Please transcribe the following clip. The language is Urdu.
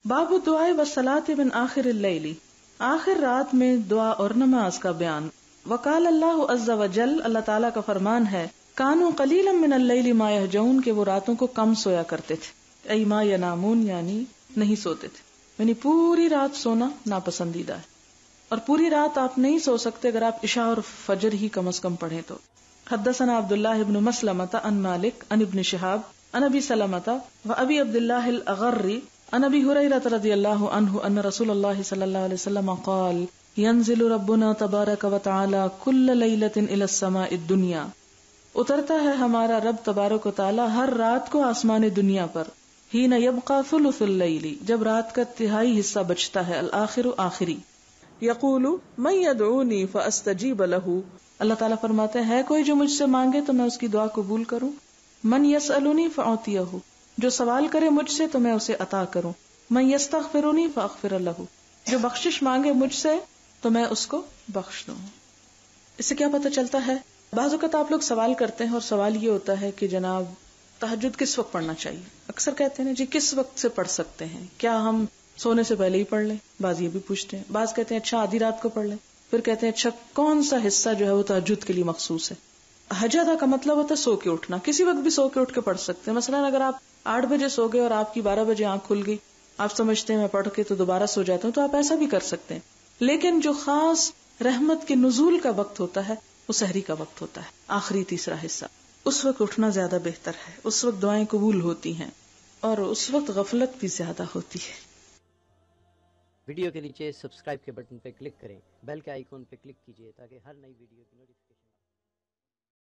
باب الدعاء والصلاۃ من آخر اللیل، آخر رات میں دعا اور نماز کا بیان۔ وقال اللہ عز وجل، اللہ تعالیٰ کا فرمان ہے، کانوا قلیلا من اللیل ما یہجعون، کہ وہ راتوں کو کم سویا کرتے تھے، ای ما ینامون، یعنی نہیں سوتے تھے، یعنی پوری رات سونا ناپسندیدہ ہے، اور پوری رات آپ نہیں سو سکتے اگر آپ عشاء اور فجر ہی کم از کم پڑھیں تو۔ حدثنا عبداللہ بن مسلمۃ عن مالک عن ابن شہاب عن ابی سلمۃ و ابی عبداللہ الأغری عن ابی ہریرہ رضی اللہ عنہ ان رسول اللہ صلی اللہ علیہ وسلم قال ينزل ربنا تبارک و تعالی كل لیلۃ الى السماء الدنیا، اترتا ہے ہمارا رب تبارک و تعالی ہر رات کو آسمان دنیا پر، حین یبقى ثلث اللیل، جب رات کا تہائی حصہ بچتا ہے، الآخر آخری، یقول من یدعونی فاستجیب له، اللہ تعالیٰ فرماتے ہیں کوئی جو مجھ سے مانگے تو میں اس کی دعا قبول کروں، من یسألنی فاعطیہ، جو سوال کرے مجھ سے تو میں اسے عطا کروں، من یستغفرنی فاغفر له، جو بخشش مانگے مجھ سے تو میں اس کو بخش دوں۔ اس سے کیا پتہ چلتا ہے، بعض اوقات آپ لوگ سوال کرتے ہیں اور سوال یہ ہوتا ہے کہ جناب تہجد کس وقت پڑھنا چاہیے، اکثر کہتے ہیں جی کس وقت سے پڑھ سکتے ہیں، کیا ہم سونے سے پہلے ہی پڑھ لیں، بعض یہ بھی پوچھتے ہیں، بعض کہتے ہیں اچھا آدھی رات کو پڑھ لیں، پھر کہتے ہیں اچھا کون سا حصہ جو ہے وہ تہجد کے لیے مخصوص ہے۔ حجدہ کا مطلب ہوتا ہے سو کے اٹھنا، کسی وقت بھی سو کے اٹھ کے پڑھ سکتے ہیں، مثلا اگر آپ 8 بجے سو گئے اور آپ کی 12 بجے آنکھ کھل گئی، آپ سمجھتے ہیں میں پڑھ کے تو دوبارہ سو جاتا ہوں، تو آپ ایسا بھی کر سکتے ہیں، لیکن جو خاص رحمت کے نزول کا وقت ہوتا ہے وہ سحری کا وقت ہوتا ہے، آخری تیسرا حصہ، اس وقت اٹھنا زیادہ بہتر ہے، اس وقت دعائیں قبول ہوتی ہیں اور اس وقت غفلت بھی زیادہ ہوتی ہے۔ ویڈیو کے نیچے سبسکرائب کے بٹن پہ کلک کریں، بیل کے آئیکن پہ کلک کیجیے تاکہ ہر نئی ویڈیو کی نوٹیفیکیشن